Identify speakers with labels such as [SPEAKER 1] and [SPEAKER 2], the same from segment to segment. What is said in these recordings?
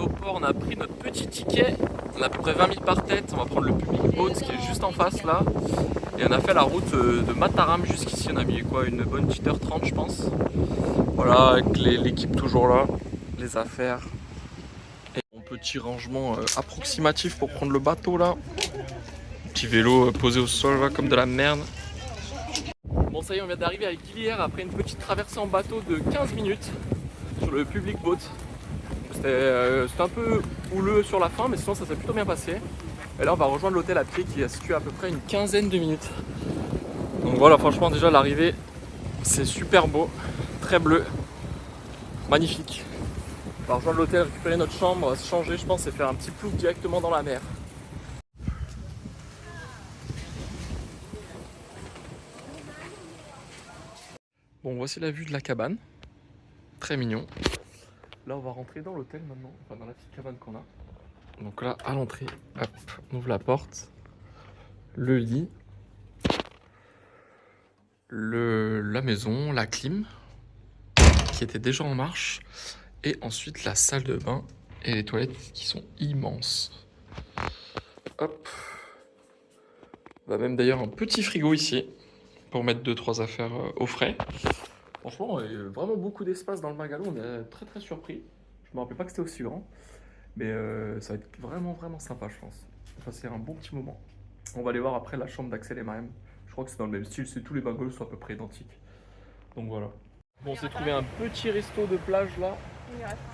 [SPEAKER 1] l'aéroport, on a pris notre petit ticket. On a à peu près 20 000 par tête. On va prendre le public boat qui est juste en face là. Et on a fait la route de Mataram jusqu'ici. On a mis quoi, une bonne petite heure 30 je pense. Voilà, avec l'équipe toujours là, les affaires. Et mon petit rangement approximatif pour prendre le bateau là. Petit vélo posé au sol là, comme de la merde. Bon ça y est, on vient d'arriver à Guilière après une petite traversée en bateau de 15 minutes sur le public boat. C'était un peu houleux sur la fin, mais sinon ça s'est plutôt bien passé. Et là on va rejoindre l'hôtel à pied qui est situé à peu près une quinzaine de minutes. Donc voilà, franchement déjà l'arrivée c'est super beau, très bleu, magnifique. On va rejoindre l'hôtel, récupérer notre chambre, on va se changer je pense et faire un petit plouf directement dans la mer. Bon, voici la vue de la cabane, très mignon. Là on va rentrer dans l'hôtel maintenant, enfin dans la petite cabane qu'on a. Donc là à l'entrée, hop, on ouvre la porte, le lit, la maison, la clim qui était déjà en marche et ensuite la salle de bain et les toilettes qui sont immenses. Hop, on a même d'ailleurs un petit frigo ici pour mettre 2-3 affaires au frais. Franchement, il y a vraiment beaucoup d'espace dans le bungalow, on est très très surpris. Je me rappelais pas que c'était aussi grand, mais ça va être vraiment sympa je pense. Enfin, c'est un bon petit moment. On va aller voir après la chambre d'Axel et Mariam. Je crois que c'est dans le même style, tous les bungalows sont à peu près identiques. Donc voilà. Bon, on s'est trouvé un petit resto de plage là,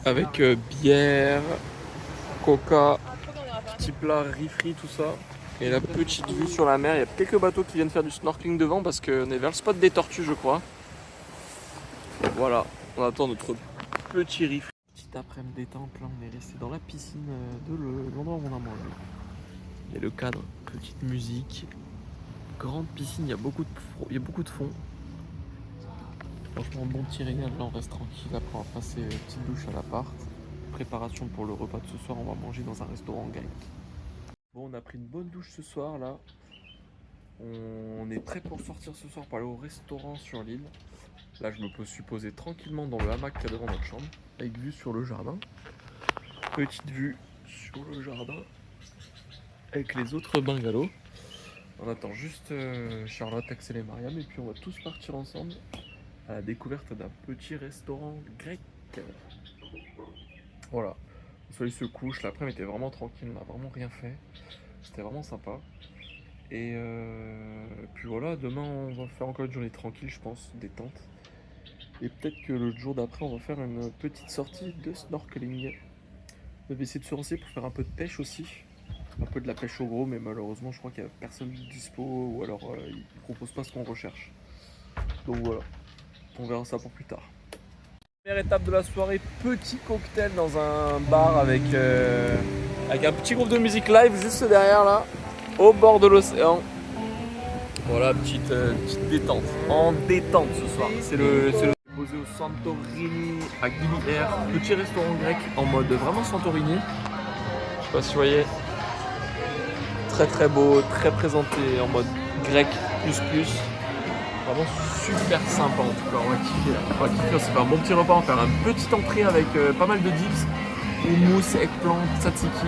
[SPEAKER 1] avec bière, coca, petit plat, riz frit, tout ça. Et la petite vue sur la mer, il y a quelques bateaux qui viennent faire du snorkeling devant parce qu'on est vers le spot des tortues je crois. Voilà, on attend notre petit riz frit. Petite après-midi détente, là on est resté dans la piscine de l'endroit où on a mangé. Et le cadre, petite musique, grande piscine, il y a beaucoup de fond. Franchement, bon petit régal, là on reste tranquille, après on va passer une petite douche à l'appart. Préparation pour le repas de ce soir, on va manger dans un restaurant grec. Bon, on a pris une bonne douche ce soir là. On est prêt pour sortir ce soir pour aller au restaurant sur l'île. Là je me suis posé tranquillement dans le hamac qu'il y a devant notre chambre, avec vue sur le jardin. Petite vue sur le jardin, avec les autres bungalows. On attend juste Charlotte, Axel et Mariam et puis on va tous partir ensemble à la découverte d'un petit restaurant grec. Voilà, le soleil se couche, l'après-midi était vraiment tranquille, on n'a vraiment rien fait. C'était vraiment sympa. Et puis voilà, demain on va faire encore une journée tranquille, je pense, détente. Et peut-être que le jour d'après on va faire une petite sortie de snorkeling. On va essayer de se renseigner pour faire un peu de pêche aussi. Un peu de la pêche au gros, mais malheureusement je crois qu'il n'y a personne dispo ou alors ils ne proposent pas ce qu'on recherche. Donc voilà, on verra ça pour plus tard. Première étape de la soirée, petit cocktail dans un bar avec un petit groupe de musique live juste derrière là, au bord de l'océan. Voilà, petite détente, en détente ce soir. C'est le posé au Santorini à Guilière, petit restaurant grec en mode vraiment Santorini. Je sais pas si vous voyez. Très beau, très présenté en mode grec plus. Vraiment super sympa en tout cas, on va kiffer là. On va kiffer, c'est un bon petit repas, on va faire une petite entrée avec pas mal de dips, houmous, eggplant, tzatziki,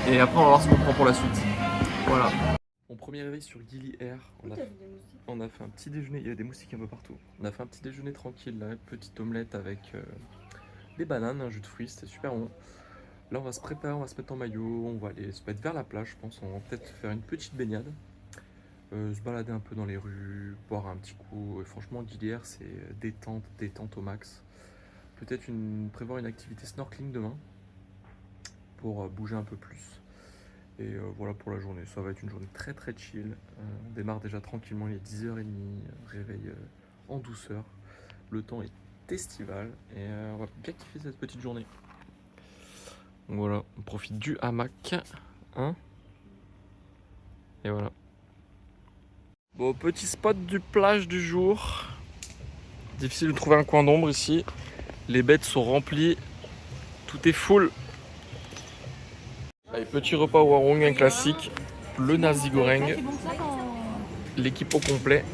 [SPEAKER 1] et après on va voir ce qu'on prend pour la suite. Voilà. Mon premier réveil sur Guilière, on a fait un petit déjeuner, il y avait des moustiques un peu partout. On a fait un petit déjeuner tranquille là, une petite omelette avec des bananes, un jus de fruits, c'était super bon. Là on va se préparer, on va se mettre en maillot, on va aller se mettre vers la plage je pense, on va peut-être faire une petite baignade. Se balader un peu dans les rues, boire un petit coup. Et franchement, Guilière, c'est détente au max. Peut-être prévoir une activité snorkeling demain pour bouger un peu plus. Et voilà pour la journée. Ça va être une journée très chill. On démarre déjà tranquillement, il est 10h30, réveil en douceur. Le temps est estival et on va bien kiffer cette petite journée. Donc voilà, on profite du hamac. Hein, et voilà. Bon, petit spot du plage du jour. Difficile de trouver un coin d'ombre ici. Les bêtes sont remplies. Tout est full. Allez, petit repas au warung, un classique. Le nasi goreng. L'équipe au complet.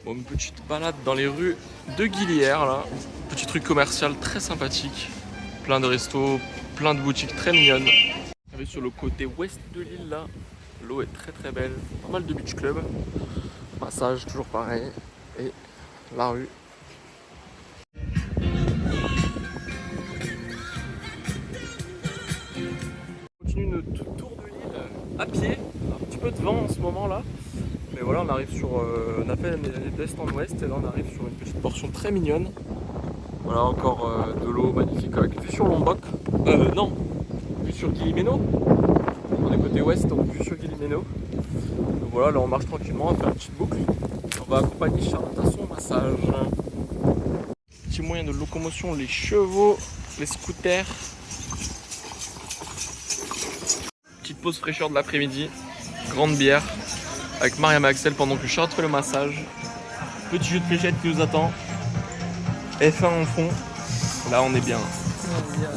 [SPEAKER 1] Bon, une petite balade dans les rues de Guilière là. Petit truc commercial très sympathique. plein de restos, plein de boutiques très mignonnes. On est sur le côté ouest de l'île là, l'eau est très très belle, pas mal de beach club, massage toujours pareil, et la rue. On continue notre tour de l'île à pied, un petit peu de vent en ce moment là, mais voilà on arrive sur, on a fait d'est en ouest et là on arrive sur une petite portion très mignonne. Voilà encore de l'eau magnifique avec vue sur Lombok, non, vue sur Guillemeno. On est côté ouest, donc vue sur Guillemeno. Donc voilà, là on marche tranquillement, on va faire une petite boucle. On va accompagner Charlotte à son massage. Petit moyen de locomotion, les chevaux, les scooters. Petite pause fraîcheur de l'après-midi, grande bière avec Mariam et Axel pendant que Charlotte fait le massage. Petit jeu de fléchettes qui nous attend. F1 en fond. Là on est bien.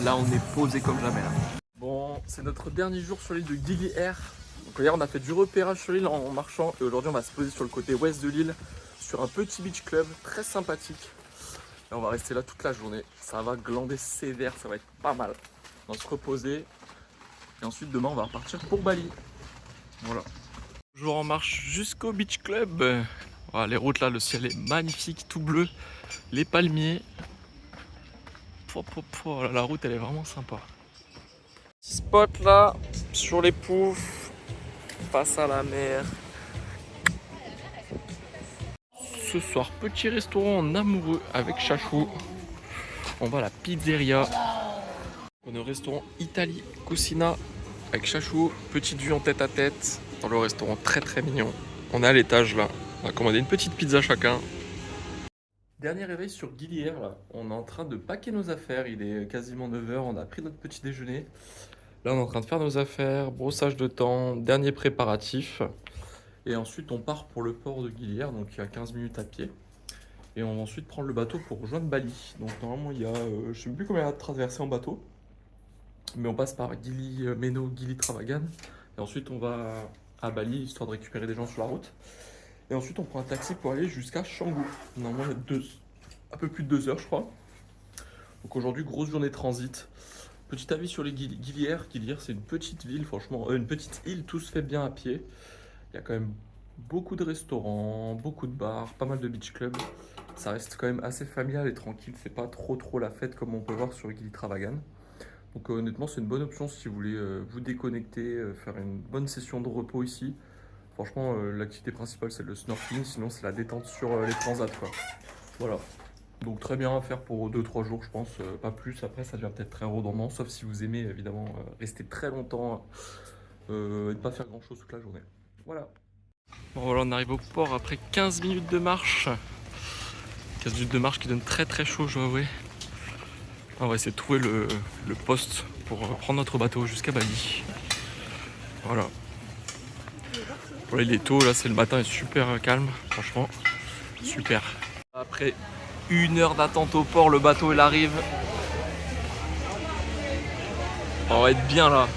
[SPEAKER 1] Là on est posé comme jamais. Là. Bon, c'est notre dernier jour sur l'île de Gili Air. Donc hier on a fait du repérage sur l'île en marchant et aujourd'hui on va se poser sur le côté ouest de l'île sur un petit beach club très sympathique. Et on va rester là toute la journée. Ça va glander sévère, ça va être pas mal. On va se reposer et ensuite demain on va repartir pour Bali. Voilà. Toujours en marche jusqu'au beach club. Voilà, les routes là, le ciel est magnifique, tout bleu. Les palmiers. La route elle est vraiment sympa. Petit spot là sur les poufs, face à la mer. Ce soir, petit restaurant en amoureux avec Chachou. On va à la pizzeria. On est au restaurant Italie Cucina avec Chachou. Petite vue en tête à tête dans le restaurant très très mignon. On est à l'étage là. On a commandé une petite pizza chacun. Dernier réveil sur Gili Air là. On est en train de packer nos affaires. Il est quasiment 9 h. On a pris notre petit déjeuner. Là, on est en train de faire nos affaires, brossage de temps, dernier préparatif. Et ensuite, on part pour le port de Gili Air, donc il y a 15 minutes à pied. Et on va ensuite prendre le bateau pour rejoindre Bali. Donc normalement, il y a, je ne sais plus combien il y a de traversées en bateau. Mais on passe par Gili Meno, Gili Travagan. Et ensuite, on va à Bali, histoire de récupérer des gens sur la route. Et ensuite, on prend un taxi pour aller jusqu'à Canggu. Normalement, il y a un peu plus de 2 heures, je crois. Donc aujourd'hui, grosse journée de transit. Petit avis sur les Gili Air. Gili Air, c'est une petite ville, franchement, une petite île, tout se fait bien à pied. Il y a quand même beaucoup de restaurants, beaucoup de bars, pas mal de beach clubs. Ça reste quand même assez familial et tranquille, c'est pas trop la fête comme on peut voir sur Gili Travagan. Donc honnêtement, c'est une bonne option si vous voulez vous déconnecter, faire une bonne session de repos ici. Franchement, l'activité principale, c'est le snorkeling, sinon c'est la détente sur les transats, quoi. Voilà. Donc très bien à faire pour 2-3 jours, je pense, pas plus. Après, ça devient peut-être très redondant, sauf si vous aimez évidemment rester très longtemps et ne pas faire grand chose toute la journée. Voilà. Bon voilà, on arrive au port après 15 minutes de marche. 15 minutes de marche qui donne très très chaud, je dois avouer. On va essayer de trouver le poste pour prendre notre bateau jusqu'à Bali. Voilà. Voilà, il est tôt, là c'est le matin, il est super calme, franchement, super. Après 1 heure d'attente au port, le bateau il arrive. On va être bien là.